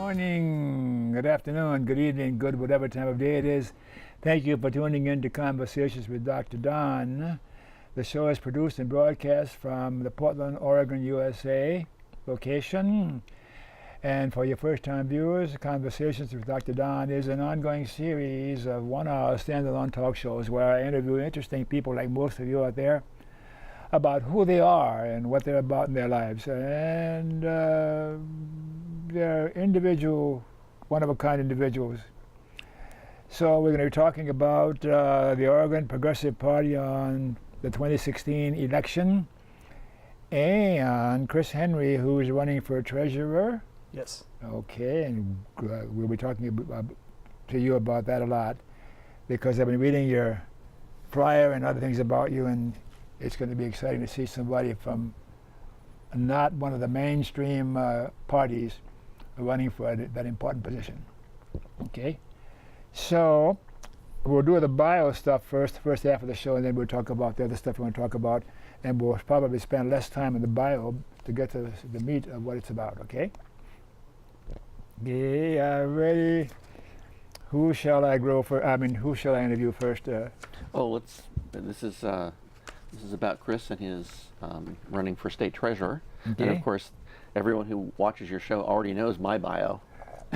morning, good afternoon, good evening, good whatever time of day it is. Thank you for tuning in to Conversations with Dr. Don. The show is produced and broadcast from the Portland, Oregon, USA location. And for your first-time viewers, Conversations with Dr. Don is an ongoing series of one-hour standalone talk shows where I interview interesting people like most of you out there about who they are and what they're about in their lives. And they're individual, one-of-a-kind individuals. So we're going to be talking about the Oregon Progressive Party on the 2016 election, and Chris Henry, who is running for treasurer. Yes. Okay, and we'll be talking to you about that a lot, because I've been reading your flyer and other things about you, and it's going to be exciting to see somebody from not one of the mainstream parties running for that important position. Okay, so we'll do the bio stuff first half of the show, and then we'll talk about the other stuff we want to talk about, and we'll probably spend less time in the bio to get to the meat of what it's about. Okay. Yeah, ready. Who shall I who shall I interview first? This is about Chris and his running for state treasurer. Okay. And of course, everyone who watches your show already knows my bio.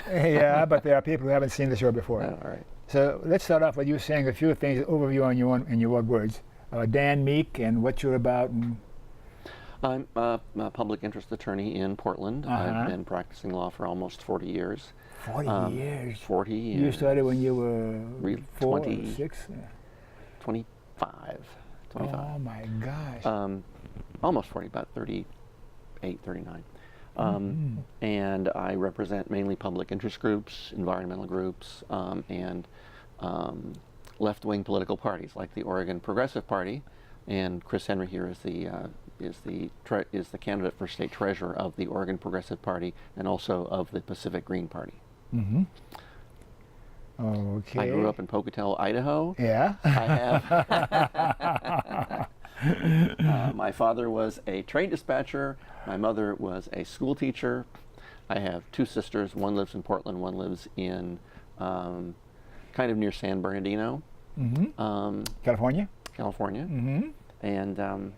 Yeah, but there are people who haven't seen the show before. Oh, all right. So let's start off with you saying a few things, overview on in your own words. Dan Meek and what you're about. And I'm a public interest attorney in Portland. I've been practicing law for almost 40 years. 40 years? 40 years. You started when you were 26? 25. Oh my gosh. Almost 40, about 38, 39. And I represent mainly public interest groups, environmental groups, and left-wing political parties like the Oregon Progressive Party. And Chris Henry here is the candidate for state treasurer of the Oregon Progressive Party and also of the Pacific Green Party. Mm-hmm. Okay. I grew up in Pocatello, Idaho. Yeah. I have. My father was a train dispatcher. My mother was a school teacher. I have two sisters. One lives in Portland. One lives in kind of near San Bernardino. Mm-hmm. California. Mm-hmm. And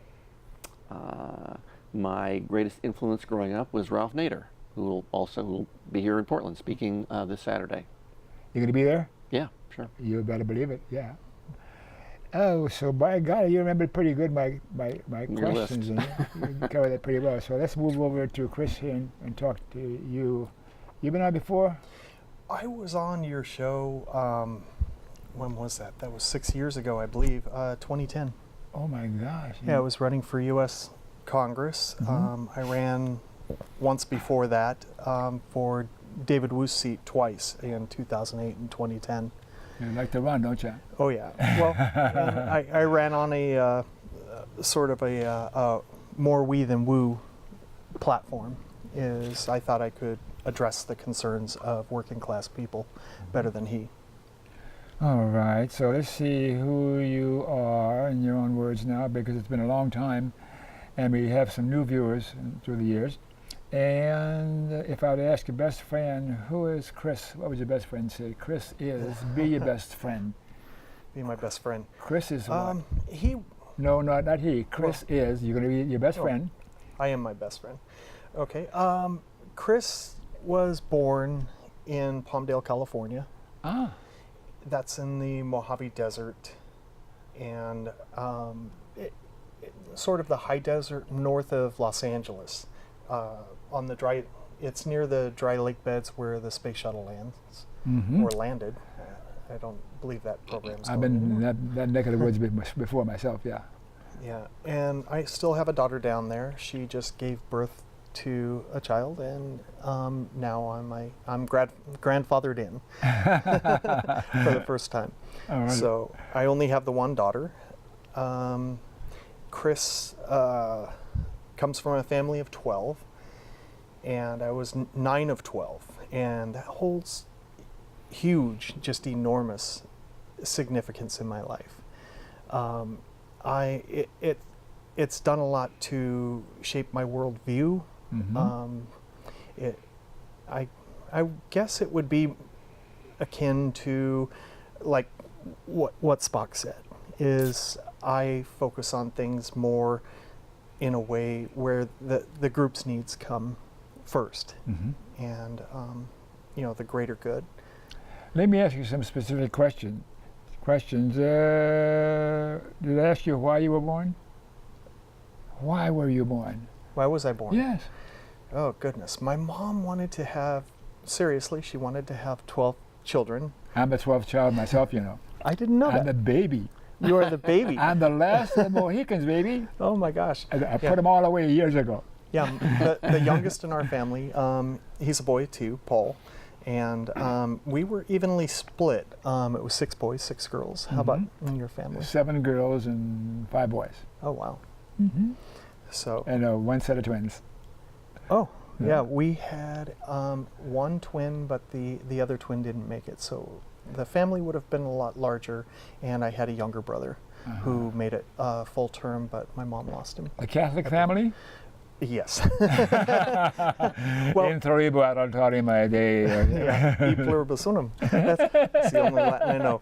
my greatest influence growing up was Ralph Nader, who will be here in Portland speaking this Saturday. You going to be there? Yeah, sure. You better believe it, yeah. Oh, so by God, you remembered pretty good my questions, and you covered that pretty well. So let's move over to Chris here and talk to you. You been on before? I was on your show, when was that? That was 6 years ago, I believe, 2010. Oh my gosh. Yeah, I was running for U.S. Congress. I ran once before that for David Wu's seat twice in 2008 and 2010. You like to run, don't you? Oh yeah. Well, I ran on a sort of a more we than woo platform. I thought I could address the concerns of working class people better than he. All right. So let's see who you are in your own words now, because it's been a long time, and we have some new viewers through the years. And if I were to ask your best friend, who is Chris? What would your best friend say? Chris is, be your best friend. Be my best friend. Chris is what? He. No, not he. Chris is, you're going to be your best friend. I am my best friend. Okay. Chris was born in Palmdale, California. Ah. That's in the Mojave Desert. And sort of the high desert north of Los Angeles. On the dry, it's near the dry lake beds where the space shuttle lands or landed. I don't believe that program's I've been in that neck of the woods before myself. Yeah. Yeah, and I still have a daughter down there. She just gave birth to a child, and now I'm grandfathered in for the first time. All right. So I only have the one daughter. Chris comes from a family of 12, and I was 9 of 12, and that holds huge, just enormous significance in my life. It's done a lot to shape my worldview. I I guess it would be akin to like what Spock said, is I focus on things more in a way where the group's needs come first, and the greater good. Let me ask you some specific questions. Did I ask you why you were born? Why were you born? Why was I born? Yes. Oh, goodness. My mom wanted to have, seriously, she wanted to have 12 children. I'm the 12th child myself, you know. I didn't know I'm that. the baby. You are the baby. I'm the last of the Mohicans, baby. Oh, my gosh. I put them all away years ago. Yeah, the youngest in our family, he's a boy too, Paul. And we were evenly split. It was 6 boys, 6 girls. How about in your family? 7 girls and 5 boys. Oh, wow. So. And 1 set of twins. Oh, yeah. We had 1 twin, but the other twin didn't make it. So the family would have been a lot larger, and I had a younger brother who made it full term, but my mom lost him. A Catholic family? Yes. In Thoribo Adoratorium Dei. Yeah, E pluribus unum. That's the only Latin I know.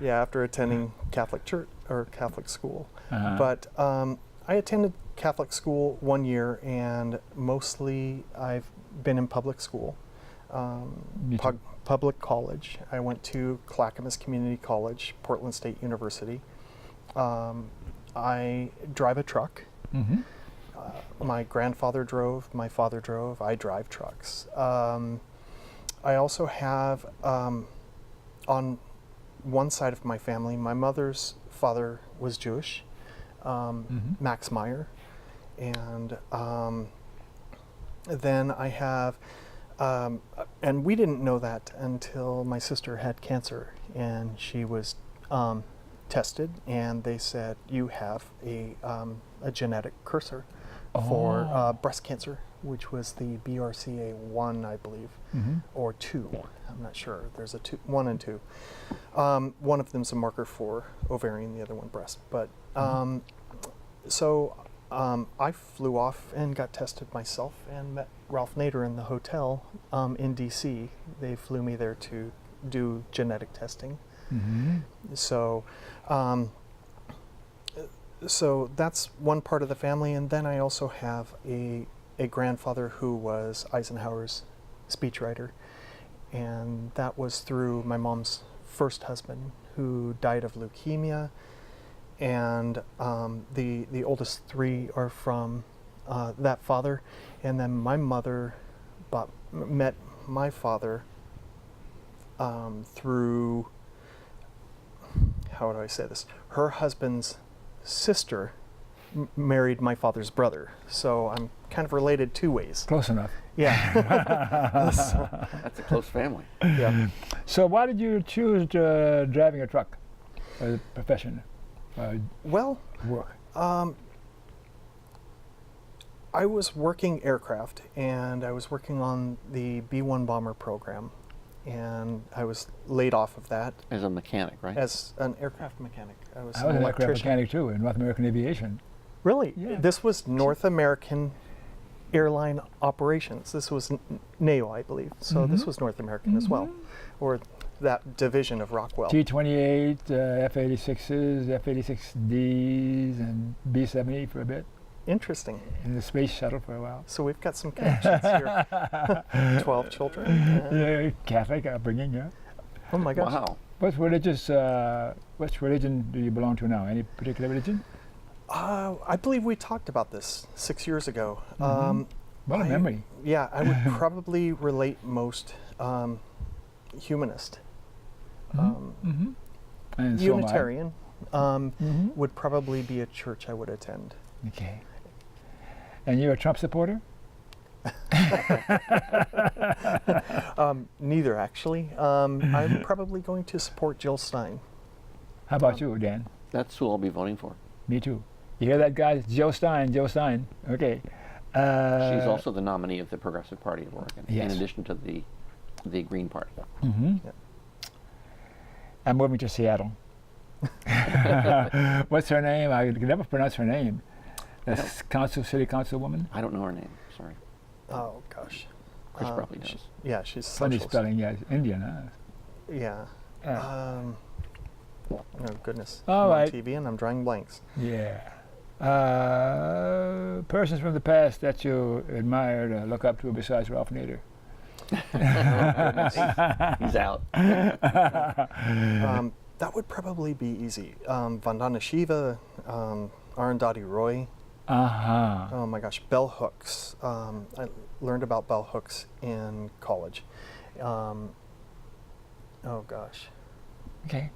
Yeah, after attending Catholic church or Catholic school. But I attended Catholic school 1 year, and mostly I've been in public school. Public college. I went to Clackamas Community College, Portland State University. I drive a truck. My grandfather drove, my father drove, I drive trucks. I also have, on one side of my family, my mother's father was Jewish, Max Meyer. And then I have, and we didn't know that until my sister had cancer, and she was tested, and they said, you have a genetic cursor for breast cancer, which was the BRCA1, I believe, or 2. I'm not sure. There's 1 and 2. One of them's a marker for ovarian, the other one breast. But so I flew off and got tested myself and met Ralph Nader in the hotel in D.C. They flew me there to do genetic testing. So. So that's one part of the family, and then I also have a grandfather who was Eisenhower's speechwriter, and that was through my mom's first husband, who died of leukemia, and the oldest 3 are from that father, and then my mother met my father through, how do I say this? Her husband's sister married my father's brother, so I'm kind of related 2 ways. Close enough. Yeah. So, That's a close family. yeah. So why did you choose driving a truck as a profession? Well, Work. I was working aircraft, and I was working on the B-1 bomber program, and I was laid off of that. As a mechanic, right? As an aircraft mechanic. I was I an was an aircraft electrician. mechanic too in North American Aviation. Really? Yeah. This was North American Airline Operations. This was NAO, I believe. So this was North American as well, or that division of Rockwell. T-28, F-86s, F-86Ds, and B-70 for a bit. Interesting. In the space shuttle for a while. So we've got some connections here. 12 children. Yeah, Catholic upbringing, yeah. Oh my gosh. Wow. Which religion do you belong to now? Any particular religion? I believe we talked about this 6 years ago. What a memory. Yeah, I would probably relate most humanist. And so am I. Unitarian would probably be a church I would attend. Okay. And you're a Trump supporter? Neither, actually. I'm probably going to support Jill Stein. How about you, Dan? That's who I'll be voting for. Me too. You hear that, guys? Joe Stein, Joe Stein. Okay. She's also the nominee of the Progressive Party of Oregon, Yes. in addition to the Green Party. Yeah. I'm moving to Seattle. What's her name? I can never pronounce her name. The city councilwoman? I don't know her name, sorry. Oh, gosh. Chris probably knows. Yeah, she's Funny social. spelling, yeah. It's Indian, huh? Yeah. Oh goodness. All I'm right. on TV and I'm drawing blanks. Yeah. Persons from the past that you admired, look up to besides Ralph Nader. He's out. That would probably be easy. Vandana Shiva, Arundhati Roy. Uh-huh. Oh my gosh, bell hooks. I learned about bell hooks in college. Oh gosh. Okay.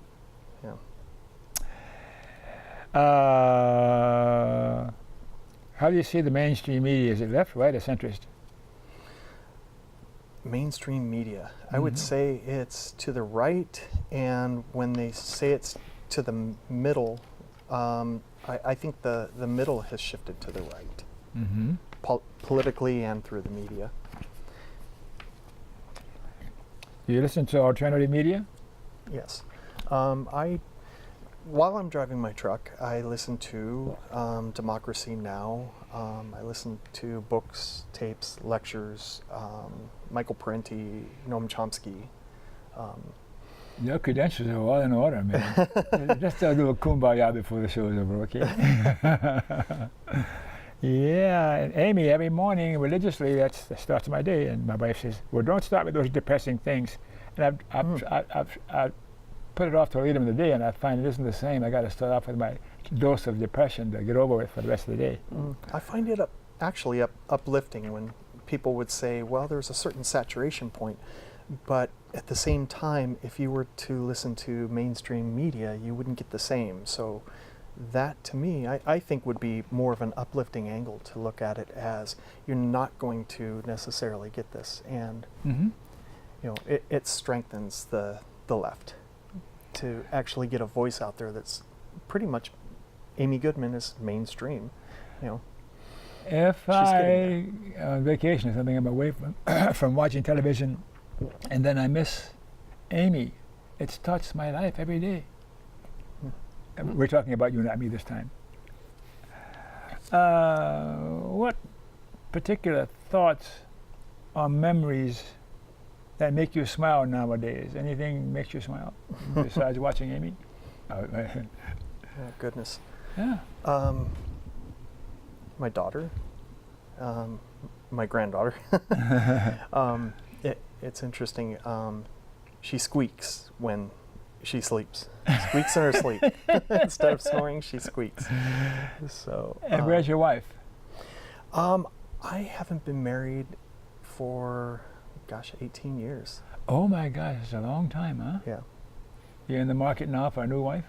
Yeah. How do you see the mainstream media? Is it left, right, or centrist? Mainstream media. I would say it's to the right, and when they say it's to the middle, I think the middle has shifted to the right, Mm-hmm. politically and through the media. Do you listen to alternative media? Yes. While I'm driving my truck, I listen to Democracy Now! I listen to books, tapes, lectures, Michael Parenti, Noam Chomsky. Your credentials are all in order, man. Just do a kumbaya before the show is over, okay? Yeah, and Amy, every morning religiously, that starts my day, and my wife says, "Well, don't start with those depressing things." And I've put it off till later in the day, and I find it isn't the same. I got to start off with my dose of depression to get over it for the rest of the day. I find it actually uplifting when people would say, well, there's a certain saturation point, but at the same time, if you were to listen to mainstream media, you wouldn't get the same. So that, to me, I think would be more of an uplifting angle to look at it as you're not going to necessarily get this. And Mm-hmm. you know, it strengthens the left to actually get a voice out there that's pretty much, Amy Goodman is mainstream, you know. If She's I on vacation or something, I'm away from from watching television, and then I miss Amy, it's touched my life every day. And we're talking about you, not me this time. What particular thoughts or memories that make you smile nowadays? Anything makes you smile besides watching Amy? Oh, goodness. Yeah. My daughter, my granddaughter. It's interesting. She squeaks when she sleeps. Squeaks in her sleep. Instead of snoring, she squeaks. So. And where's your wife? I haven't been married for, gosh, 18 years. Oh my gosh, it's a long time, huh? Yeah. You're in the market now for a new wife?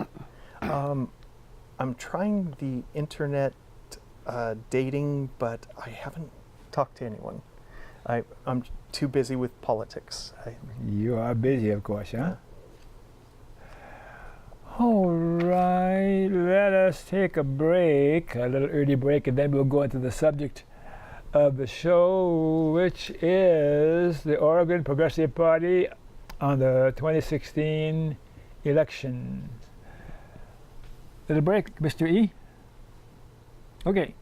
I'm trying the internet dating, but I haven't talked to anyone. I'm too busy with politics. You are busy, of course, huh? All right, let us take a break, a little early break, and then we'll go into the subject of the show, which is the Oregon Progressive Party on the 2016 election. Little break, Mr. E? Okay.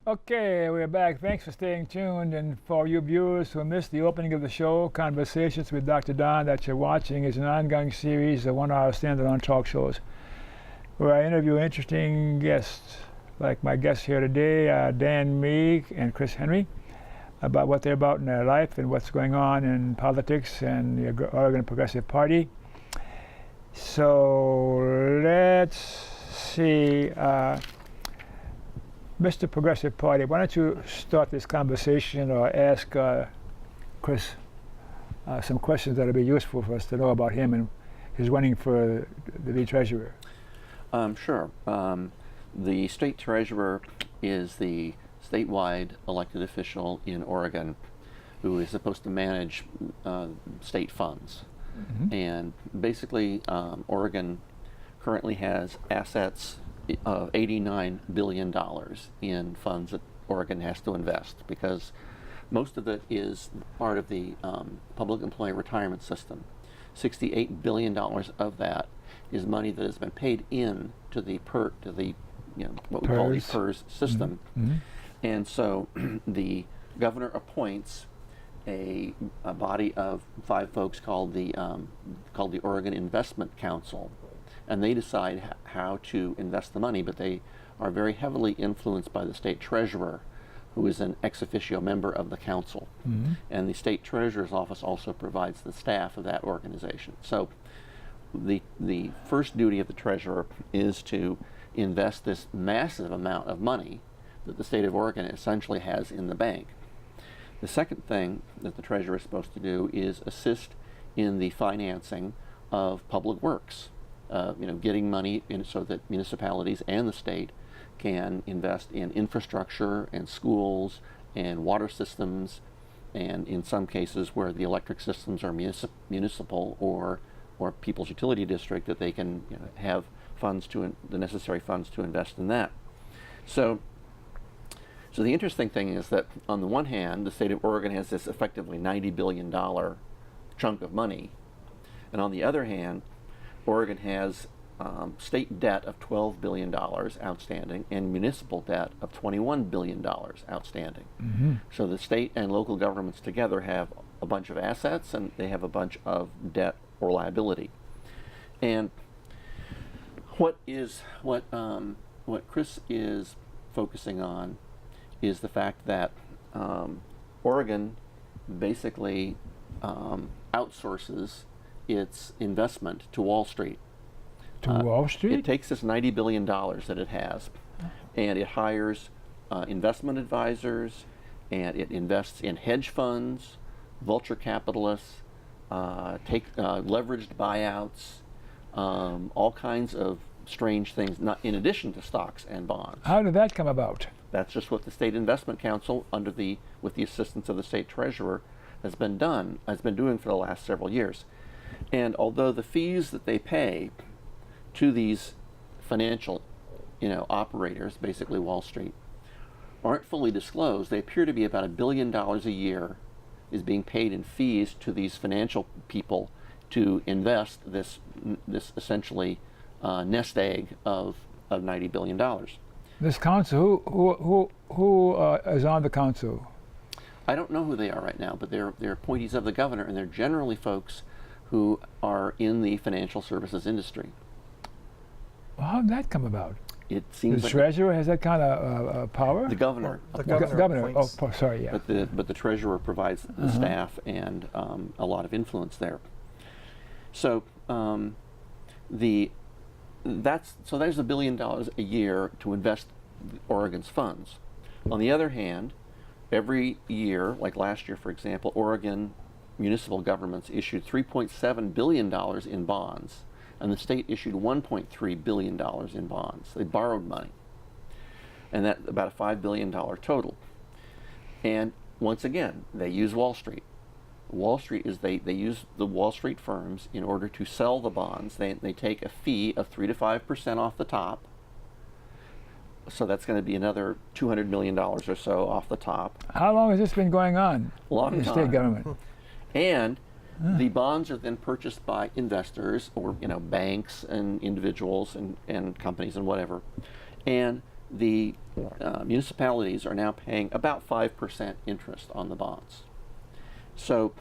Okay, we're back. Thanks for staying tuned. And for you viewers who missed the opening of the show, Conversations with Dr. Don, that you're watching, is an ongoing series of 1-hour standalone talk shows where I interview interesting guests, like my guests here today, Dan Meek and Chris Henry. about what they're about in their life and what's going on in politics and the Oregon Progressive Party. So let's see, Mr. Progressive Party, why don't you start this conversation or ask Chris some questions that will be useful for us to know about him and his running for the treasurer. Sure. The state treasurer is the statewide elected official in Oregon who is supposed to manage state funds. Mm-hmm. And basically, Oregon currently has assets of $89 billion in funds that Oregon has to invest, because most of it is part of the public employee retirement system. $68 billion of that is money that has been paid in to the what we call the PERS system. Mm-hmm. And so the governor appoints a body of 5 folks called the Oregon Investment Council, and they decide how to invest the money, but they are very heavily influenced by the state treasurer, who is an ex officio member of the council. Mm-hmm. And the state treasurer's office also provides the staff of that organization. So the first duty of the treasurer is to invest this massive amount of money that the state of Oregon essentially has in the bank. The second thing that the treasurer is supposed to do is assist in the financing of public works, getting money in so that municipalities and the state can invest in infrastructure and schools and water systems, and in some cases where the electric systems are municipal or people's utility district, that they can have funds the necessary funds to invest in that. So the interesting thing is that on the one hand, the state of Oregon has this effectively $90 billion chunk of money, and on the other hand, Oregon has state debt of $12 billion outstanding and municipal debt of $21 billion outstanding. Mm-hmm. So the state and local governments together have a bunch of assets and they have a bunch of debt or liability. And what Chris is focusing on is the fact that Oregon basically outsources its investment to Wall Street. Wall Street? It takes this $90 billion that it has, and it hires investment advisors, and it invests in hedge funds, vulture capitalists, leveraged buyouts, all kinds of strange things, not in addition to stocks and bonds. How did that come about? That's just what the State Investment Council, with the assistance of the state treasurer, has been doing for the last several years. And although the fees that they pay to these financial, operators, basically Wall Street, aren't fully disclosed, they appear to be about $1 billion a year is being paid in fees to these financial people to invest this essentially nest egg of $90 billion. This council, who is on the council? I don't know who they are right now, but they're appointees of the governor, and they're generally folks who are in the financial services industry. Well, how did that come about? It seems the treasurer has that kind of power? The governor. The governor. Oh, sorry, yeah. But the treasurer provides the staff and a lot of influence there. So there's $1 billion a year to invest Oregon's funds. On the other hand, every year, like last year, for example, Oregon municipal governments issued $3.7 billion in bonds, and the state issued $1.3 billion in bonds. They borrowed money, and that's about a $5 billion total. And once again, they use Wall Street. Wall Street is they use the Wall Street firms in order to sell the bonds. They take a fee of 3 to 5% off the top. So that's going to be another $200 million or so off the top. How long has this been going on? Long in the time. State government. And the bonds are then purchased by investors or banks and individuals and companies and whatever. And the municipalities are now paying about 5% interest on the bonds. So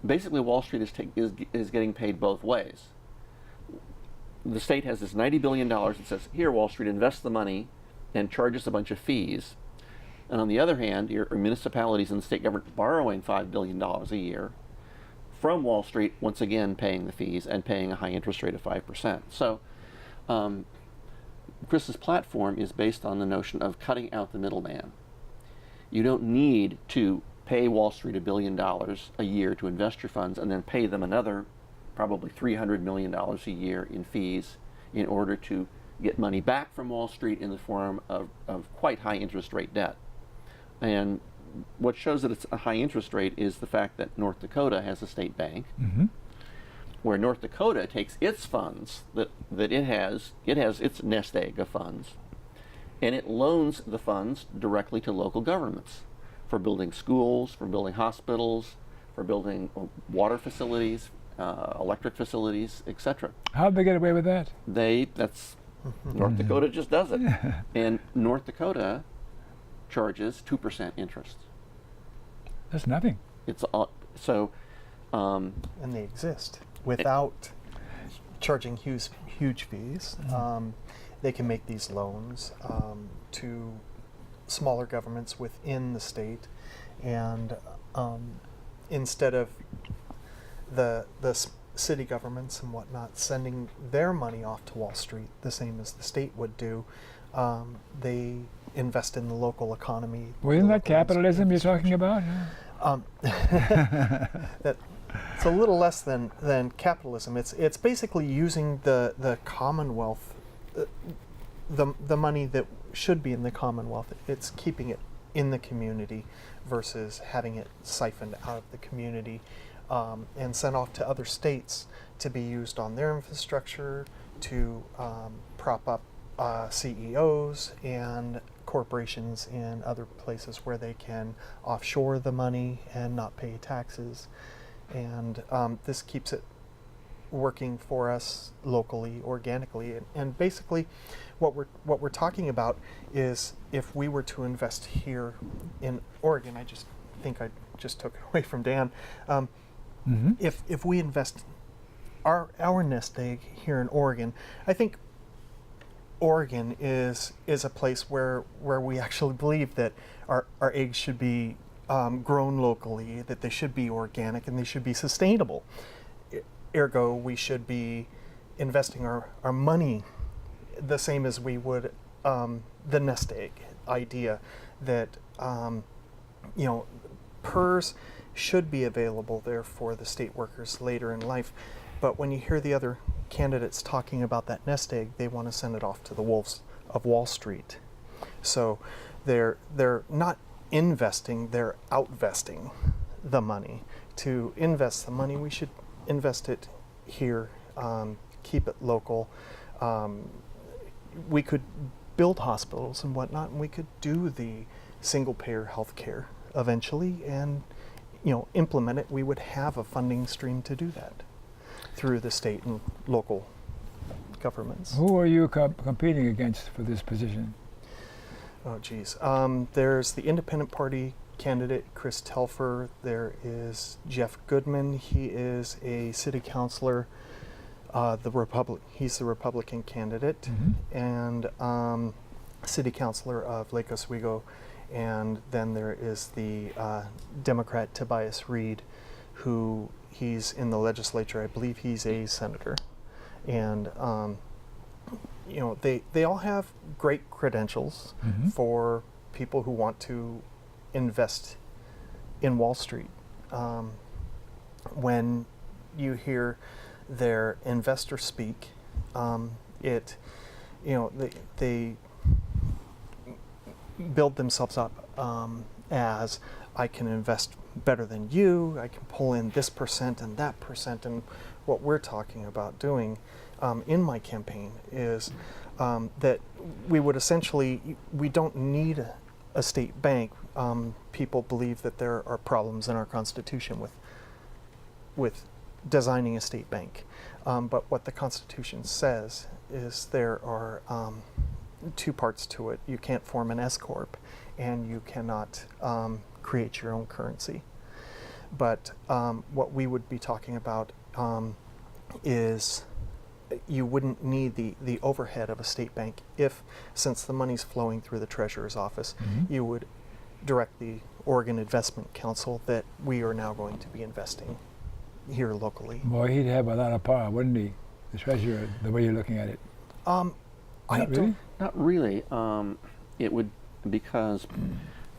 basically Wall Street is getting paid both ways. The state has this $90 billion and says, here, Wall Street, invest the money, and charges a bunch of fees. And on the other hand, your municipalities and the state government borrowing $5 billion a year from Wall Street, once again paying the fees and paying a high interest rate of 5%. So Chris's platform is based on the notion of cutting out the middleman. You don't need to pay Wall Street $1 billion a year to invest your funds and then pay them another probably $300 million a year in fees in order to get money back from Wall Street in the form of quite high interest rate debt. And what shows that it's a high interest rate is the fact that North Dakota has a state bank, where North Dakota takes its funds that it has its nest egg of funds, and it loans the funds directly to local governments for building schools, for building hospitals, for building water facilities, electric facilities, etc. How'd they get away with that? North Dakota just does it. And North Dakota charges 2% interest. That's nothing. It's And they exist without charging huge fees. They can make these loans to smaller governments within the state, and instead of the city governments and whatnot sending their money off to Wall Street, the same as the state would do, they invest in the local economy. Well, isn't that capitalism you're talking about? It's a little less than capitalism. It's basically using the Commonwealth, the money that should be in the Commonwealth. It's keeping it in the community versus having it siphoned out of the community and sent off to other states to be used on their infrastructure, to prop up CEOs and corporations in other places where they can offshore the money and not pay taxes. And this keeps it working for us locally, organically. And basically what we're talking about is, if we were to invest here in Oregon, I just think I just took it away from Dan. If we invest our nest egg here in Oregon, I think Oregon is a place where we actually believe that our eggs should be grown locally, that they should be organic and they should be sustainable. Ergo, we should be investing our money the same as we would the nest egg idea, that PERS should be available there for the state workers later in life. But when you hear the other candidates talking about that nest egg, they want to send it off to the wolves of Wall Street. So they're not investing, they're outvesting the money. To invest the money, we should invest it here, keep it local. We could build hospitals and whatnot, and we could do the single-payer health care eventually, and implement it. We would have a funding stream to do that through the state and local governments. Who are you competing against for this position? Oh, geez. There's the Independent Party candidate, Chris Telfer. There is Jeff Goodman. He is a city councilor. He's the Republican candidate, and city councilor of Lake Oswego. And then there is the Democrat Tobias Reed, who he's in the legislature. I believe he's a senator. And they all have great credentials for people who want to invest in Wall Street. When you hear their investor speak, they build themselves up as, I can invest better than you, I can pull in this percent and that percent. And what we're talking about doing in my campaign is that we would essentially, we don't need a state bank. People believe that there are problems in our Constitution with designing a state bank. But what the Constitution says is there are two parts to it. You can't form an S-corp, and you cannot create your own currency. But what we would be talking about is you wouldn't need the overhead of a state bank if, since the money's flowing through the treasurer's office, you would direct the Oregon Investment Council that we are now going to be investing here locally. Boy, he'd have a lot of power, wouldn't he? The treasurer, the way you're looking at it. I Not really? Not really. It would, because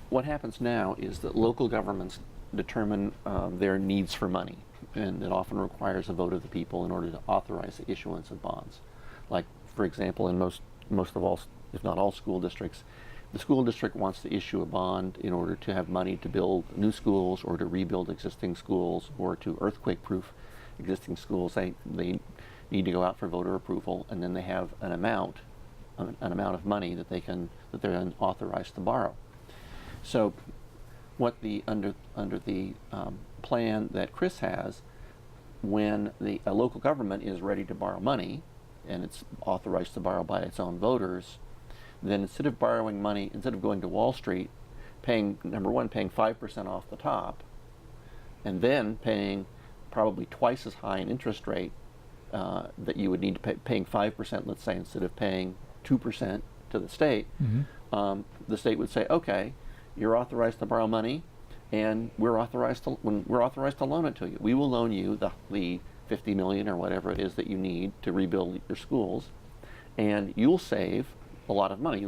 what happens now is that local governments determine their needs for money, and it often requires a vote of the people in order to authorize the issuance of bonds. Like, for example, in most of all, if not all school districts, the school district wants to issue a bond in order to have money to build new schools or to rebuild existing schools or to earthquake-proof existing schools. They need to go out for voter approval, and then they have an amount of money that they're then authorized to borrow. So, what under the plan that Chris has, when a local government is ready to borrow money, and it's authorized to borrow by its own voters, then instead of borrowing money, instead of going to Wall Street, paying 5% off the top, and then paying probably twice as high an interest rate that you would need to pay, paying 5%, let's say, instead of paying 2% to the state, the state would say, okay, you're authorized to borrow money, and we're authorized to loan it to you. We will loan you the $50 million or whatever it is that you need to rebuild your schools, and you'll save a lot of money.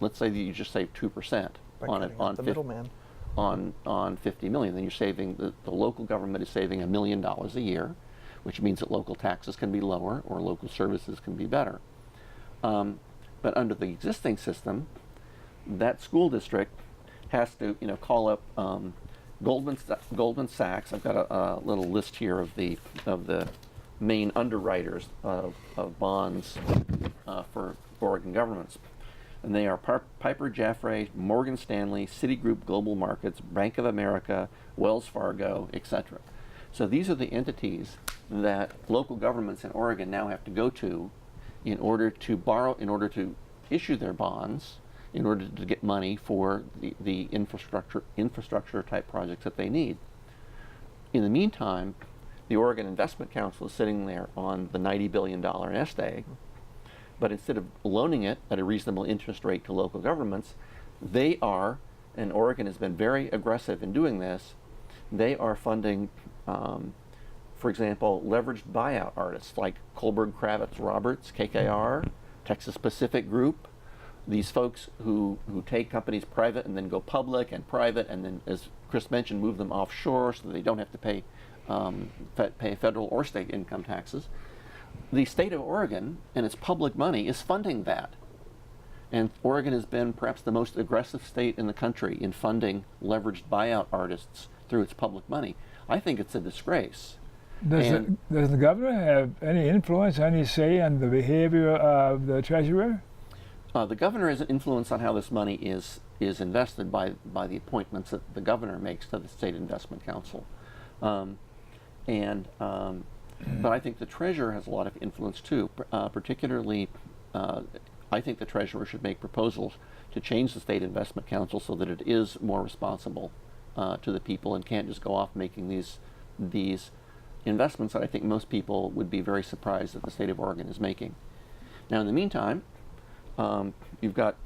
Let's say that you just save 2% on the middleman. On $50 million. Then you're saving, the local government is saving $1 million a year, which means that local taxes can be lower or local services can be better. But under the existing system, that school district has to call up Goldman Sachs. I've got a little list here of the main underwriters of bonds for Oregon governments. And they are Piper Jaffray, Morgan Stanley, Citigroup Global Markets, Bank of America, Wells Fargo, etc. So these are the entities that local governments in Oregon now have to go to in order to borrow, in order to issue their bonds, in order to get money for the infrastructure type projects that they need. In the meantime, the Oregon Investment Council is sitting there on the $90 billion nest egg, but instead of loaning it at a reasonable interest rate to local governments, they are, and Oregon has been very aggressive in doing this, they are funding, for example, leveraged buyout artists like Kohlberg, Kravitz, Roberts, KKR, Texas Pacific Group, these folks who take companies private and then go public and private, and then, as Chris mentioned, move them offshore so that they don't have to pay federal or state income taxes. The state of Oregon and its public money is funding that. And Oregon has been perhaps the most aggressive state in the country in funding leveraged buyout artists through its public money. I think it's a disgrace. Does the governor have any influence, any say on the behavior of the treasurer? The governor has an influence on how this money is invested by the appointments that the governor makes to the State Investment Council. But I think the treasurer has a lot of influence too, particularly I think the treasurer should make proposals to change the State Investment Council so that it is more responsible to the people and can't just go off making these investments that I think most people would be very surprised that the state of Oregon is making. Now, in the meantime, you've got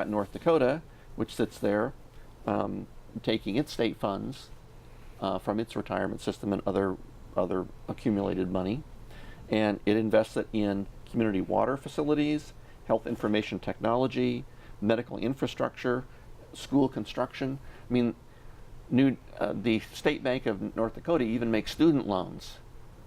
North Dakota, which sits there taking its state funds from its retirement system and other accumulated money, and it invests it in community water facilities, health information technology, medical infrastructure, school construction. I mean, the State Bank of North Dakota even makes student loans,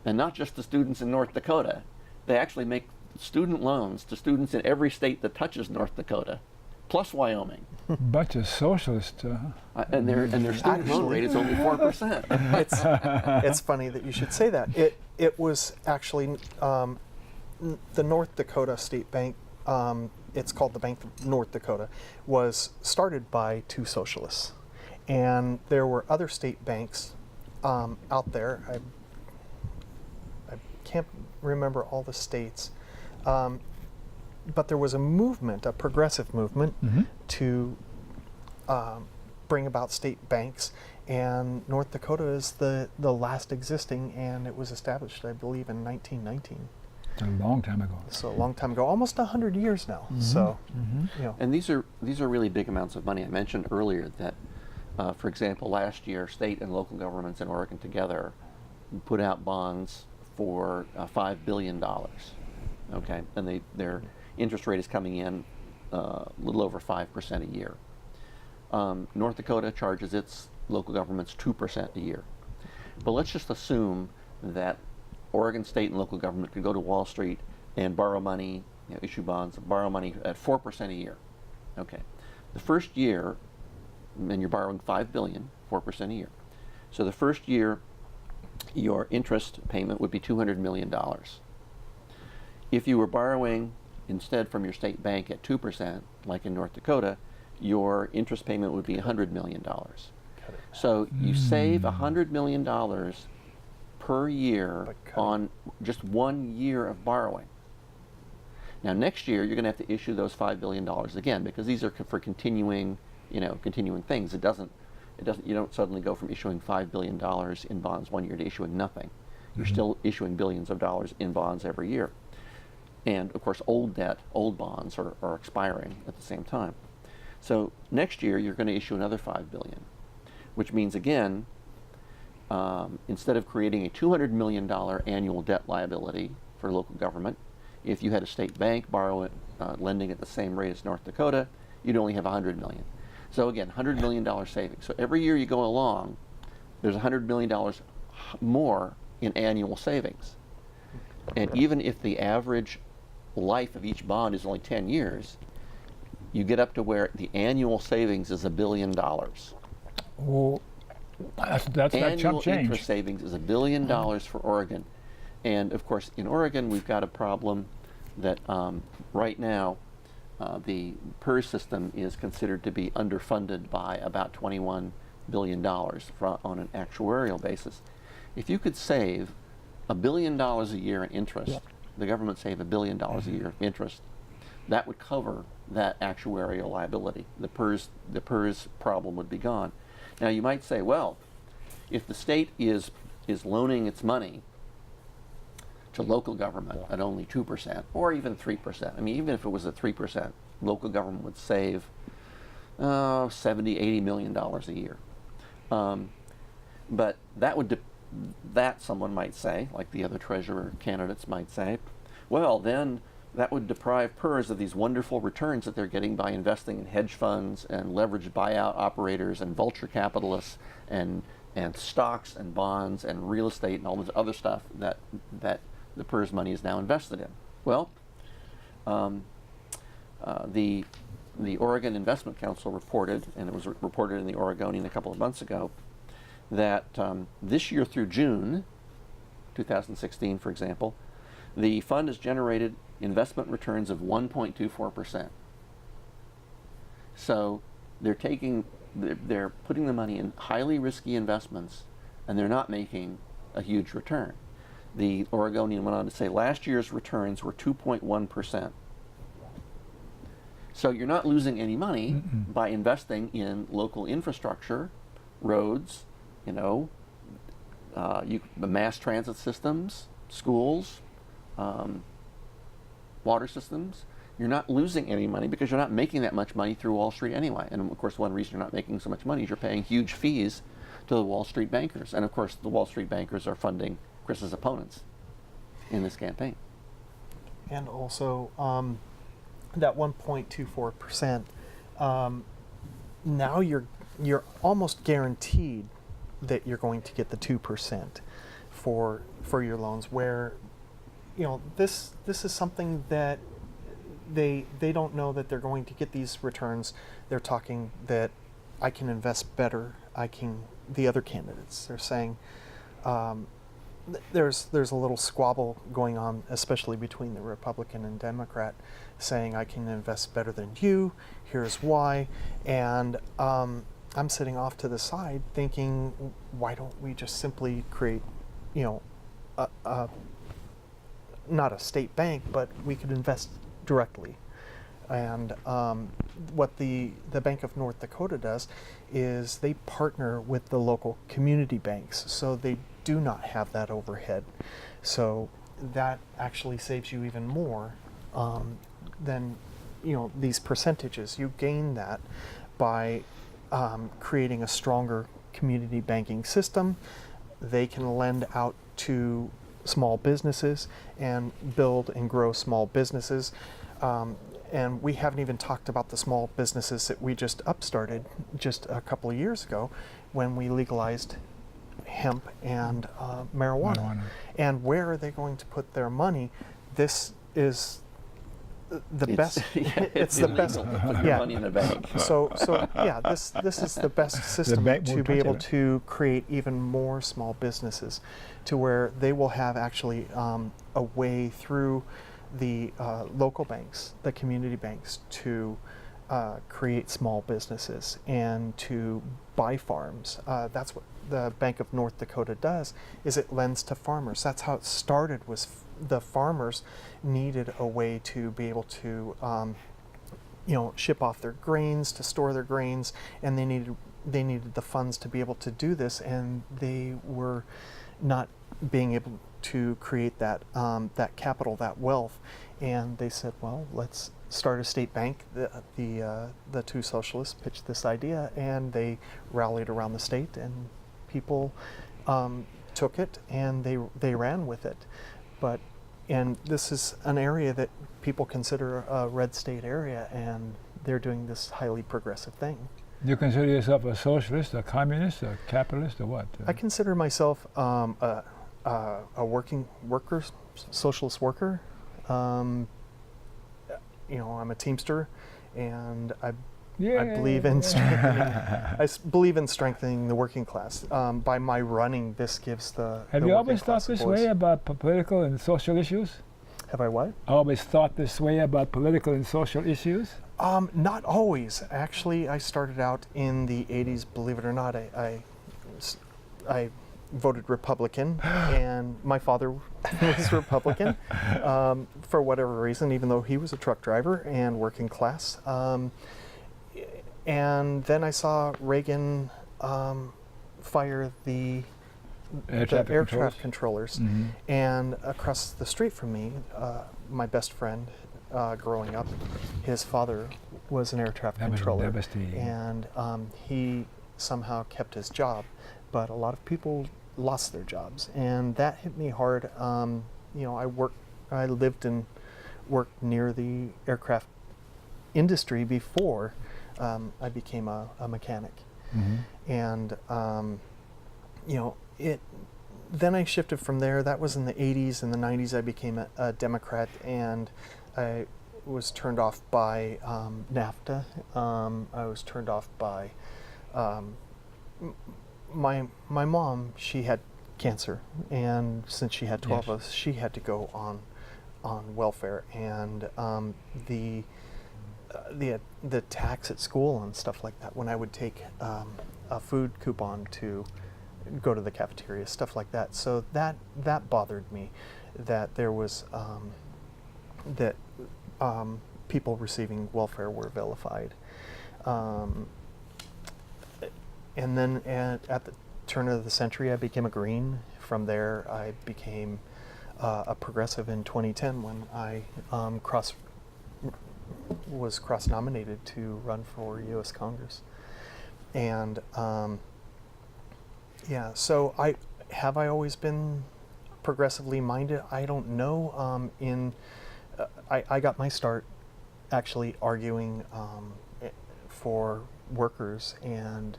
and not just to students in North Dakota. They actually make student loans to students in every state that touches North Dakota, plus Wyoming. Bunch of socialists. And their student loan rate is only 4%. It's funny that you should say that. It was actually the North Dakota State Bank. It's called the Bank of North Dakota. Was started by two socialists, and there were other state banks out there. I can't remember all the states. But there was a movement, a progressive movement, to bring about state banks, and North Dakota is the last existing, and it was established, I believe, in 1919. It's a long time ago. So a long time ago, almost 100 years now. So, you know, And these are really big amounts of money. I mentioned earlier that, for example, last year, state and local governments in Oregon together put out bonds for $5 billion. Okay, and their interest rate is coming in a little over 5% a year. North Dakota charges its local governments 2% a year. But let's just assume that Oregon state and local government could go to Wall Street and borrow money, issue bonds, borrow money at 4% a year. Okay, the first year, and you're borrowing $5 billion, 4% a year. So the first year, your interest payment would be $200 million. If you were borrowing instead from your state bank at 2%, like in North Dakota, your interest payment would be $100 million. So you save $100 million per year on just 1 year of borrowing. Now next year you're going to have to issue those $5 billion again, because these are for continuing, continuing things. You don't suddenly go from issuing $5 billion in bonds 1 year to issuing nothing. You're still issuing billions of dollars in bonds every year. And of course, old debt, old bonds are expiring at the same time. So next year you're going to issue another $5 billion, which means again, instead of creating a $200 million annual debt liability for local government, if you had a state bank lending at the same rate as North Dakota, you'd only have $100 million. So again, $100 million savings. So every year you go along, there's $100 million more in annual savings. And even if the average life of each bond is only 10 years, you get up to where the annual savings is $1 billion. Oh, that's that chump Annual change. interest savings is $1 billion for Oregon. And of course, in Oregon, we've got a problem that right now, the PERS system is considered to be underfunded by about $21 billion on an actuarial basis. If you could save $1 billion a year in interest, the government save $1 billion a year of interest, that would cover that actuarial liability. The PERS problem would be gone. Now you might say, well, if the state is loaning its money to local government at only 2% or even 3%, I mean, even if it was at 3%, local government would save $70, $80 million a year. But that someone might say, like the other treasurer candidates might say, well, then that would deprive PERS of these wonderful returns that they're getting by investing in hedge funds and leveraged buyout operators and vulture capitalists and stocks and bonds and real estate and all this other stuff that the PERS money is now invested in. Well, the Oregon Investment Council reported, and it was reported in the Oregonian a couple of months ago, that this year through June 2016, for example, the fund has generated investment returns of 1.24%. So they're putting the money in highly risky investments, and they're not making a huge return. The Oregonian went on to say last year's returns were 2.1%. So you're not losing any money by investing in local infrastructure, roads, mass transit systems, schools, water systems. You're not losing any money because you're not making that much money through Wall Street anyway. And of course, one reason you're not making so much money is you're paying huge fees to the Wall Street bankers. And of course, the Wall Street bankers are funding Chris's opponents in this campaign. and also that 1.24%. Now you're almost guaranteed that you're going to get the 2% for your loans. Where, this is something that they don't know that they're going to get these returns. They're talking that I can invest better. The other candidates, they're saying there's a little squabble going on, especially between the Republican and Democrat, saying I can invest better than you. Here's why. And I'm sitting off to the side thinking, why don't we just simply create, not a state bank, but we could invest directly. And what the Bank of North Dakota does is they partner with the local community banks, so they do not have that overhead. So that actually saves you even more than these percentages. You gain that by creating a stronger community banking system. They can lend out to small businesses and build and grow small businesses. And we haven't even talked about the small businesses that we just upstarted just a couple of years ago when we legalized hemp and marijuana. And where are they going to put their money? This is the best. It's the best. To put your money in the bank. So yeah, this is the best system to be able to create even more small businesses, to where they will have actually a way through the local banks, the community banks, to create small businesses and to buy farms. That's what the Bank of North Dakota does, is it lends to farmers. That's how it started, was the farmers needed a way to be able to ship off their grains, to store their grains, and they needed the funds to be able to do this, and they were not being able to create that that capital, that wealth, and they said, well, let's start a state bank. The two socialists pitched this idea, and they rallied around the state, and people took it and they ran with it. And this is an area that people consider a red state area, and they're doing this highly progressive thing. You consider yourself a socialist, a communist, a capitalist, or what? I consider myself a working worker, socialist worker. I'm a Teamster, and I believe in strengthening the working class. By my running, this gives the. Have you always thought this way about political and social issues? Have I what? Always thought this way about political and social issues? Not always. Actually, I started out in the 80s. Believe it or not, I voted Republican, and my father was Republican for whatever reason, even though he was a truck driver and working class. And then I saw Reagan fire the air traffic controllers. Mm-hmm. And across the street from me, my best friend growing up, his father was an air traffic controller. And he somehow kept his job, but a lot of people lost their jobs, and that hit me hard. I lived and worked near the aircraft industry before I became a mechanic. Mm-hmm. And then I shifted from there. That was in the 80s. In the 90s, I became a Democrat, and I was turned off by NAFTA. I was turned off by my mom. She had cancer, and since she had 12 of us, she had to go on welfare, and the tax at school and stuff like that. When I would take a food coupon to go to the cafeteria, stuff like that. So that bothered me, that there was people receiving welfare were vilified. And then at the turn of the century, I became a Green. From there, I became a progressive in 2010 when I was cross-nominated to run for U.S. Congress. And so I always been progressively minded? I don't know. I got my start actually arguing for workers, and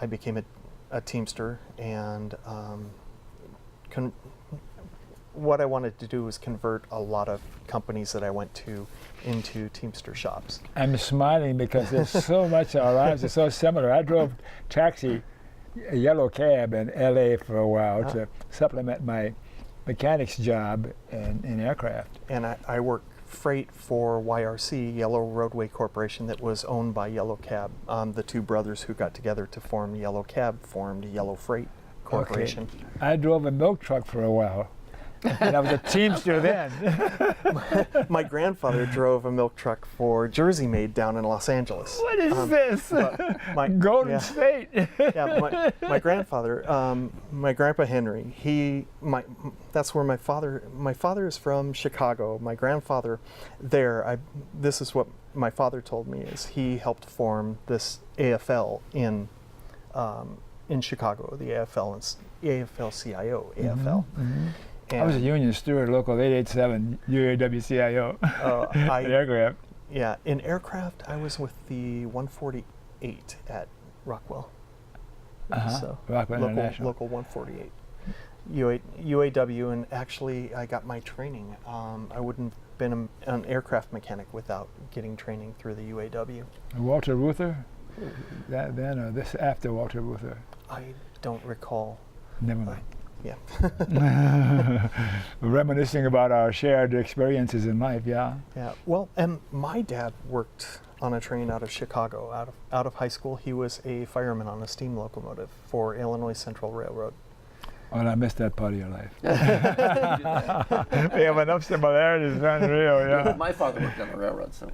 I became a Teamster, and what I wanted to do was convert a lot of companies that I went to into Teamster shops. I'm smiling because there's so much, our lives are so similar. I drove taxi, a yellow cab in LA for a while to supplement my mechanic's job in aircraft. And I worked freight for YRC, Yellow Roadway Corporation, that was owned by Yellow Cab. The two brothers who got together to form Yellow Cab formed Yellow Freight Corporation. Okay. I drove a milk truck for a while. And I was a Teamster then. My grandfather drove a milk truck for Jersey Made down in Los Angeles. What is this? Golden yeah. State. Yeah, my grandfather, my grandpa Henry, that's where my father is from Chicago. My grandfather there, this is what my father told me, is he helped form this AFL in Chicago, the AFL-CIO, AFL. Mm-hmm. I was a union steward, local 887 UAW-CIO, aircraft. Yeah, in aircraft, I was with the 148 at Rockwell. So Rockwell International. Local 148. UAW, and actually I got my training. I wouldn't have been an aircraft mechanic without getting training through the UAW. Walter Reuther? That then or this after Walter Reuther? I don't recall. Never mind. Yeah. Reminiscing about our shared experiences in life, yeah. Yeah. Well, and my dad worked on a train out of Chicago. Out of high school, he was a fireman on a steam locomotive for Illinois Central Railroad. Well, I missed that part of your life. We have enough similarities, it's unreal, yeah. My father worked on the railroad, so.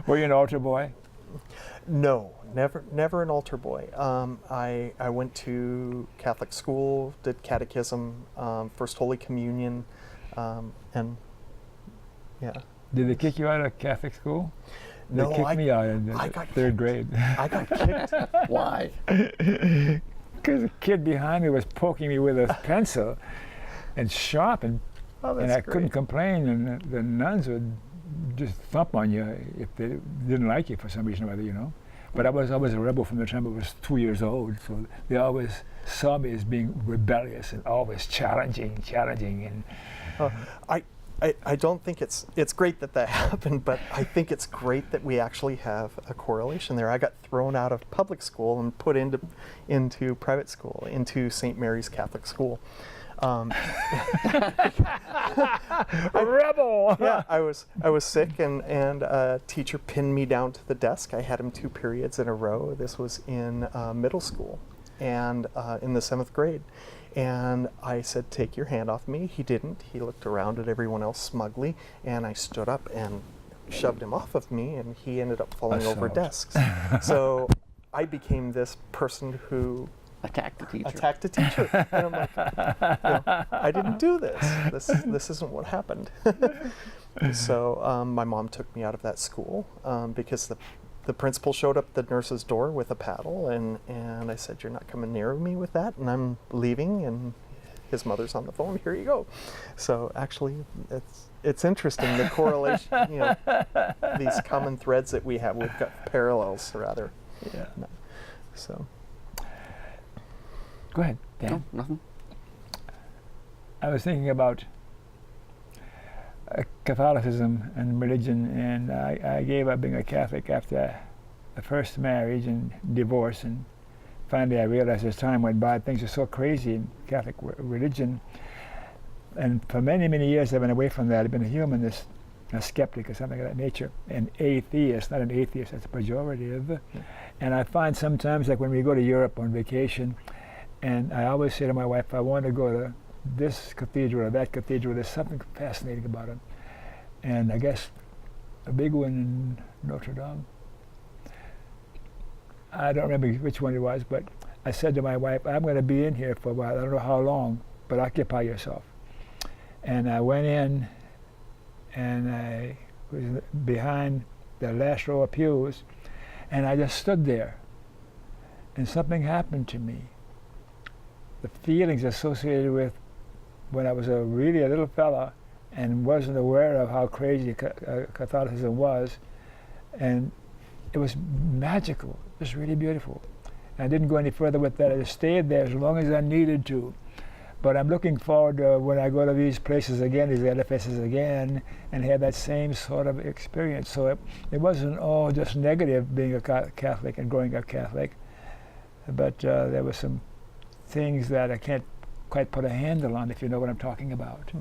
Were you an altar boy? No, never an altar boy. I went to Catholic school, did catechism, First Holy Communion, and yeah. Did they kick you out of Catholic school? They No, kicked me out in the third grade. I got kicked. Why? Because a kid behind me was poking me with a pencil and sharp, and I couldn't complain, and the nuns would just thump on you if they didn't like you for some reason or other, you know. But I was always a rebel from the time I was 2 years old, so they always saw me as being rebellious and always challenging, and I don't think it's great that happened, but I think it's great that we actually have a correlation there. I got thrown out of public school and put into private school, into St. Mary's Catholic School. Rebel. Yeah, I was sick, and a teacher pinned me down to the desk. I had him 2 periods in a row. This was in middle school, and in the 7th grade. And I said, "Take your hand off me." He didn't. He looked around at everyone else smugly, and I stood up and shoved him off of me, and he ended up falling over desks. So I became this person who Attacked the teacher. Attacked a teacher. And I'm like, I didn't do this. This isn't what happened. So my mom took me out of that school because the principal showed up at the nurse's door with a paddle, and I said, "You're not coming near me with that," and I'm leaving, and his mother's on the phone. Here you go. So actually, it's interesting, the correlation, these common threads that we have. We've got parallels, rather. Yeah. So. Go ahead, Dan. No, nothing. I was thinking about Catholicism and religion, and I gave up being a Catholic after the first marriage and divorce, and finally I realized as time went by, things are so crazy in Catholic religion, and for many, many years I've been away from that. I've been a humanist, a skeptic or something of that nature, an atheist, not an atheist, that's pejorative. And I find sometimes, like when we go to Europe on vacation, and I always say to my wife, I want to go to this cathedral or that cathedral. There's something fascinating about it. And I guess a big one in Notre Dame. I don't remember which one it was, but I said to my wife, I'm going to be in here for a while. I don't know how long, but occupy yourself. And I went in, and I was behind the last row of pews, and I just stood there. And something happened to me. The feelings associated with when I was really a little fella and wasn't aware of how crazy Catholicism was, and it was magical. It was really beautiful. And I didn't go any further with that. I just stayed there as long as I needed to. But I'm looking forward to when I go to these places again, these edifices again, and have that same sort of experience. So it wasn't all just negative being a Catholic and growing up Catholic, but there were some things that I can't quite put a handle on, if you know what I'm talking about.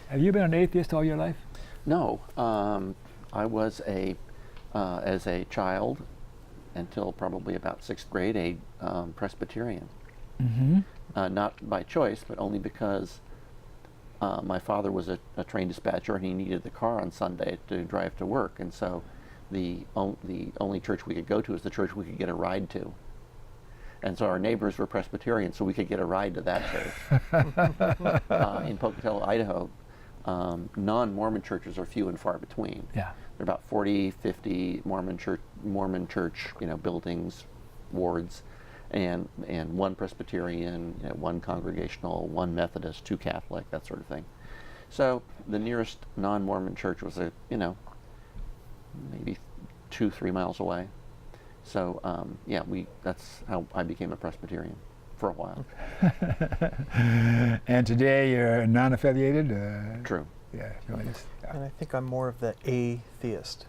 Have you been an atheist all your life? No, I was as a child until probably about 6th grade, a Presbyterian. Mm-hmm. Not by choice, but only because my father was a train dispatcher, and he needed the car on Sunday to drive to work, and so the only church we could go to is the church we could get a ride to. And so our neighbors were Presbyterian, so we could get a ride to that church. In Pocatello, Idaho, non-Mormon churches are few and far between. Yeah. There are about 40, 50 Mormon church, buildings, wards, and one Presbyterian, one Congregational, one Methodist, 2 Catholic, that sort of thing. So the nearest non-Mormon church was maybe 2-3 miles away. So that's how I became a Presbyterian for a while. And today you're non-affiliated? True. Yeah, join us. And I think I'm more of the atheist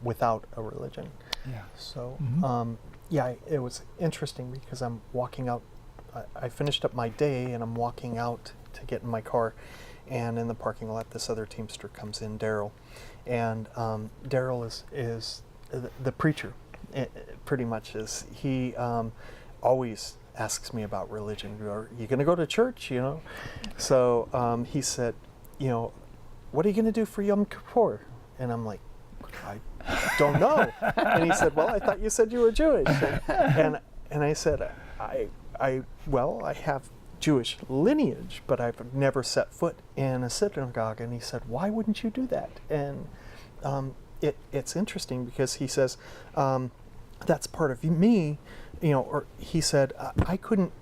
without a religion. Yeah. So, it was interesting because I'm walking out. I finished up my day and I'm walking out to get in my car. And in the parking lot, this other Teamster comes in, Daryl. And Daryl is the preacher. Pretty much is. He always asks me about religion. Are you going to go to church? So he said, what are you going to do for Yom Kippur? And I'm like, I don't know. And he said, well, I thought you said you were Jewish. And I said, I have Jewish lineage, but I've never set foot in a synagogue. And he said, why wouldn't you do that? And it's interesting because he says, that's part of me, or he said, I couldn't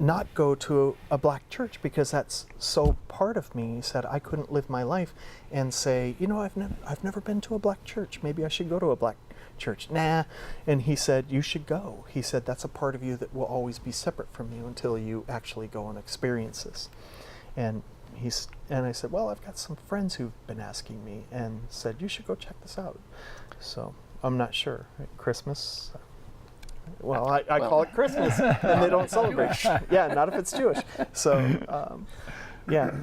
not go to a black church because that's so part of me. He said, I couldn't live my life and say, I've never been to a black church. Maybe I should go to a black church. Nah. And he said, you should go. He said, that's a part of you that will always be separate from you until you actually go and experience this. And I said, well, I've got some friends who've been asking me and said, you should go check this out. So I'm not sure. Christmas? Well, I call it Christmas, and they don't celebrate. Yeah, not if it's Jewish. So,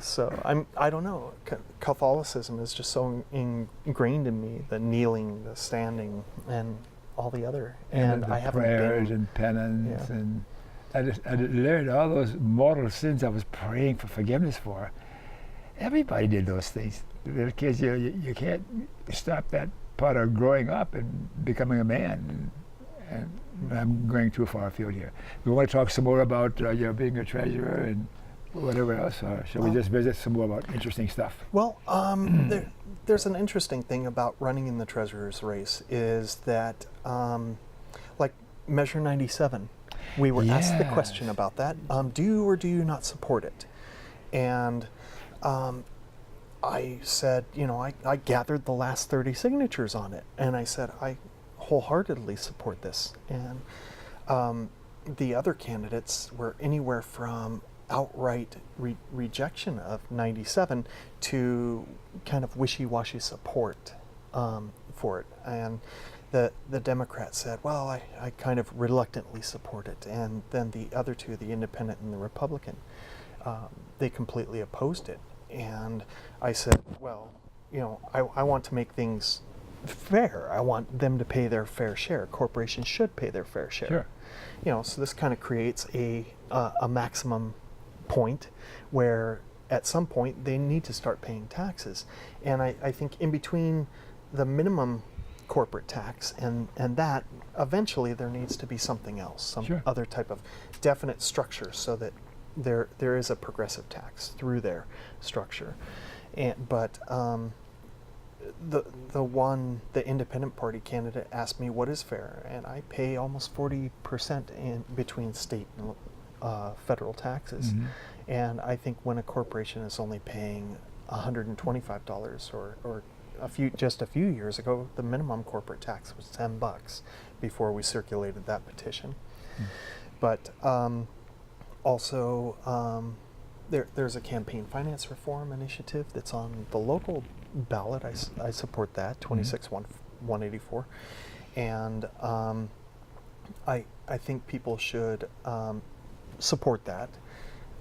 so I don't know. Catholicism is just so ingrained in me, the kneeling, the standing, and all the other. And the I haven't prayers been, and penance, yeah. and I learned all those mortal sins I was praying for forgiveness for. Everybody did those things. Little kids, you can't stop that part of growing up and becoming a man. And I'm going too far afield here. We want to talk some more about your being a treasurer and whatever else, or shall we just visit some more about interesting stuff? Well, there's an interesting thing about running in the treasurer's race is that, like Measure 97, we were asked the question about that. Do you or do you not support it? And I said, I gathered the last 30 signatures on it, and I said, I wholeheartedly support this. And the other candidates were anywhere from outright rejection of 97 to kind of wishy-washy support for it. And the Democrats said, well, I kind of reluctantly support it. And then the other two, the Independent and the Republican, they completely opposed it. And I said, well, I want to make things fair. I want them to pay their fair share. Corporations should pay their fair share. Sure. So this kind of creates a maximum point where at some point they need to start paying taxes. And I think in between the minimum corporate tax and that, eventually there needs to be something else, some other type of definite structure so that there is a progressive tax through their structure. But the Independent Party candidate asked me what is fair, and I pay almost 40% in between state and federal taxes. Mm-hmm. And I think when a corporation is only paying $125 or just a few years ago, the minimum corporate tax was $10 before we circulated that petition. Mm. But also there's a campaign finance reform initiative that's on the local ballot. I support that, 26-184. And I think people should support that.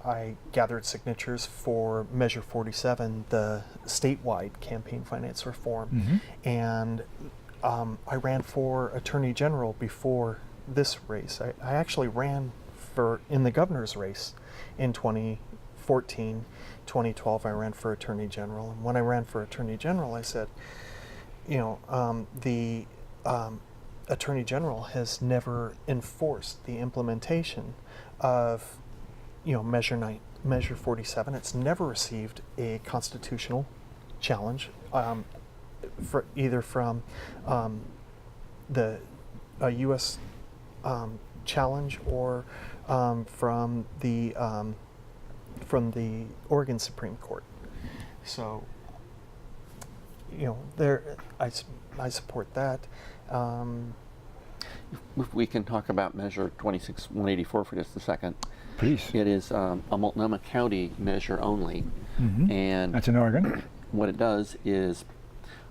I gathered signatures for Measure 47, the statewide campaign finance reform. Mm-hmm. And I ran for Attorney General before this race. I actually ran in the governor's race in 2014. 2014, 2012, I ran for Attorney General. And when I ran for Attorney General, I said, the Attorney General has never enforced the implementation of, Measure 47. It's never received a constitutional challenge, either from the U.S. Challenge or from the Oregon Supreme Court. So, I support that. If we can talk about Measure 26184 for just a second. Please. It is a Multnomah County measure only, and That's in Oregon. what it does is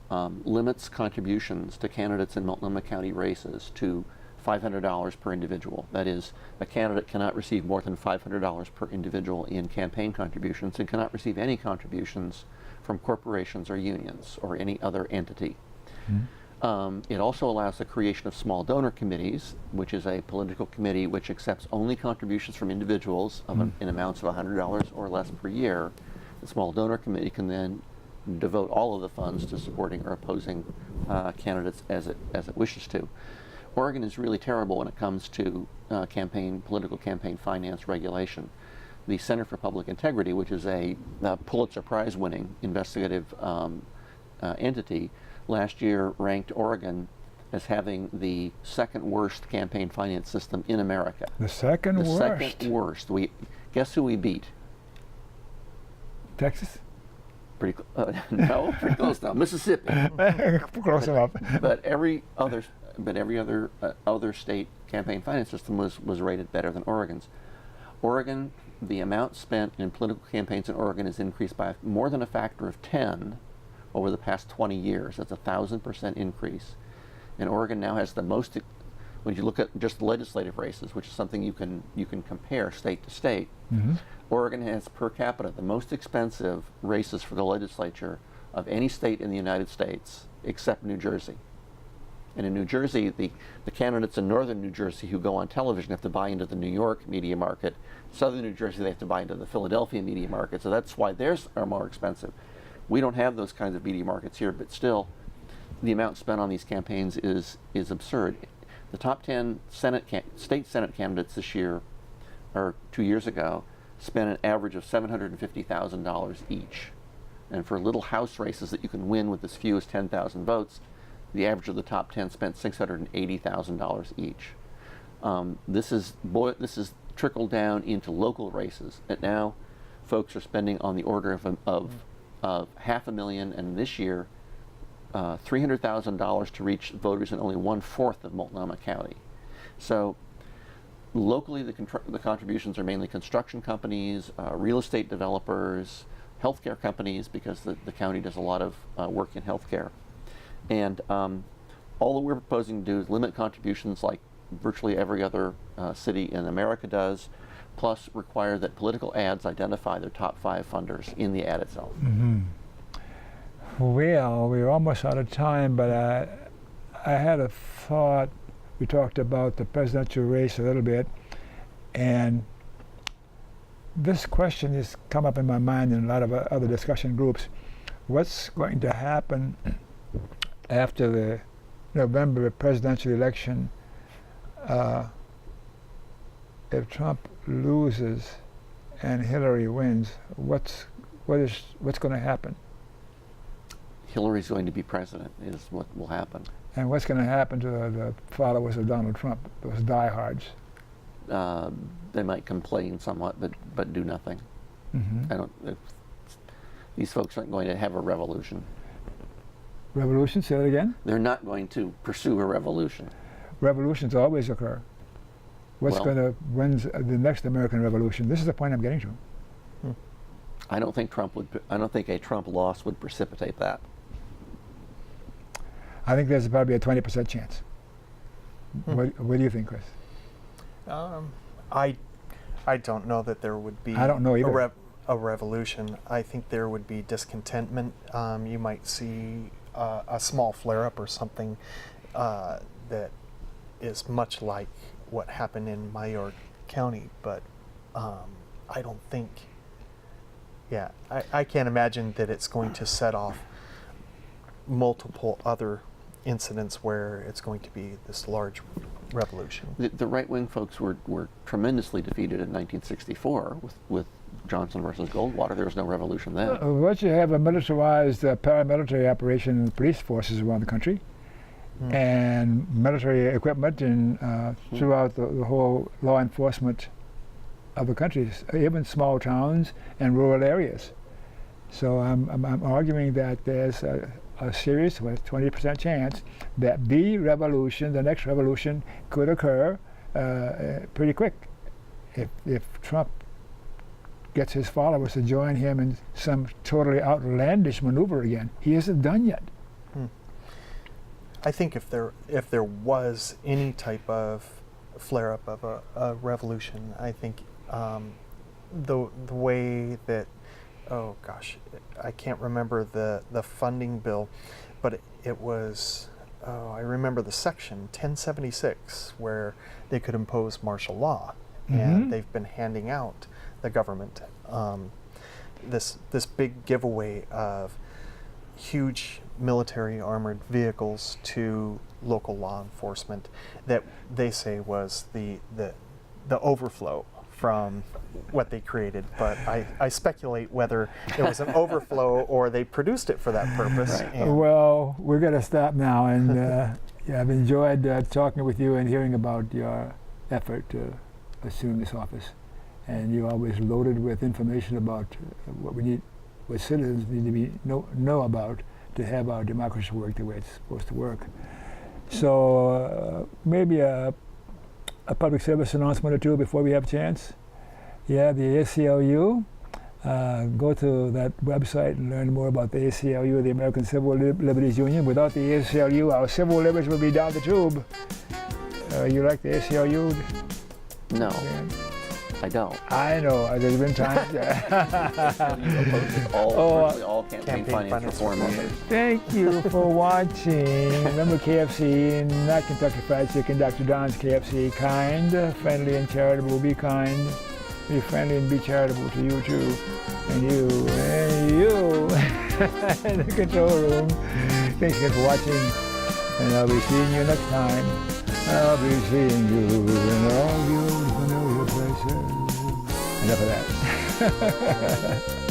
limits contributions to candidates in Multnomah County races to $500 per individual. That is, a candidate cannot receive more than $500 per individual in campaign contributions and cannot receive any contributions from corporations or unions or any other entity. It also allows the creation of small donor committees, which is a political committee which accepts only contributions from individuals in amounts of $100 or less per year. The small donor committee can then devote all of the funds to supporting or opposing candidates as it wishes to. Oregon is really terrible when it comes to political campaign finance regulation. The Center for Public Integrity, which is a Pulitzer Prize-winning investigative entity, last year ranked Oregon as having the second worst campaign finance system in America. The second worst? The second worst. Guess who we beat? Texas? No, pretty close now. Mississippi. Close enough. But every other state campaign finance system was rated better than Oregon's. Oregon, the amount spent in political campaigns in Oregon has increased by more than a factor of 10 over the past 20 years. That's 1,000% increase. And Oregon now has the most, when you look at just legislative races, which is something you can compare state to state, Oregon has per capita the most expensive races for the legislature of any state in the United States except New Jersey. And in New Jersey, the candidates in northern New Jersey who go on television have to buy into the New York media market. Southern New Jersey, they have to buy into the Philadelphia media market. So that's why theirs are more expensive. We don't have those kinds of media markets here, but still, the amount spent on these campaigns is absurd. The top 10 state Senate candidates this year, or 2 years ago, spent an average of $750,000 each. And for little House races that you can win with as few as 10,000 votes, the average of the top 10 spent $680,000 each. This is trickled down into local races. And now, folks are spending on the order of $500,000, and this year, $300,000 to reach voters in only 1/4 of Multnomah County. So, locally, the contributions are mainly construction companies, real estate developers, healthcare companies, because the county does a lot of work in healthcare. And all that we're proposing to do is limit contributions like virtually every other city in America does, plus require that political ads identify their top 5 funders in the ad itself. Well, we're almost out of time, but I had a thought. We talked about the presidential race a little bit, and this question has come up in my mind in a lot of other discussion groups. What's going to happen after the November presidential election if Trump loses and Hillary wins? What's going to happen? Hillary's going to be president is what will happen. And what's going to happen to the followers of Donald Trump, those diehards? They might complain somewhat, but do nothing. These folks aren't going to have a revolution. Revolution? Say that again? They're not going to pursue a revolution. Revolutions always occur. What's going to win the next American Revolution? This is the point I'm getting to. I don't think a Trump loss would precipitate that. I think there's probably a 20% chance. What do you think, Chris? I don't know that there would be I don't know either. A revolution. I think there would be discontentment. You might see a small flare-up or something that is much like what happened in Mayor County, but I don't think Yeah, I can't imagine that it's going to set off multiple other incidents where it's going to be this large revolution. The right-wing folks were tremendously defeated in 1964 with Johnson versus Goldwater. There was no revolution then. Once you have a militarized paramilitary operation in the police forces around the country, and military equipment and throughout the whole law enforcement of the country, even small towns and rural areas. So I'm arguing that there's a serious, with 20% chance that the next revolution, could occur pretty quick if Trump gets his followers to join him in some totally outlandish maneuver again. He isn't done yet. I think if there was any type of flare-up of a revolution, I think the way that, oh gosh, I can't remember the funding bill, but it was, I remember the section 1076 where they could impose martial law, and they've been handing out the government this big giveaway of huge military armored vehicles to local law enforcement that they say was the overflow from what they created, but I speculate whether it was an overflow or they produced it for that purpose. Right. Well, we're going to stop now, and yeah, I've enjoyed talking with you and hearing about your effort to assume this office. And you're always loaded with information about what citizens need to know about to have our democracy work the way it's supposed to work. So maybe a public service announcement or two before we have a chance. Yeah, the ACLU. Go to that website and learn more about the ACLU, the American Civil Liberties Union. Without the ACLU, our civil liberties will be down the tube. You like the ACLU? No. Yeah. I don't. I know. There's been times. Virtually all campaign finance reform measures. Thank you for watching. Remember KFC, not Kentucky Fried Chicken, Dr. Don's KFC. Kind, friendly, and charitable. Be kind. Be friendly and be charitable to you too. And you in the control room. Thanks again for watching. And I'll be seeing you next time. I'll be seeing you in all your familiar places. Enough of that.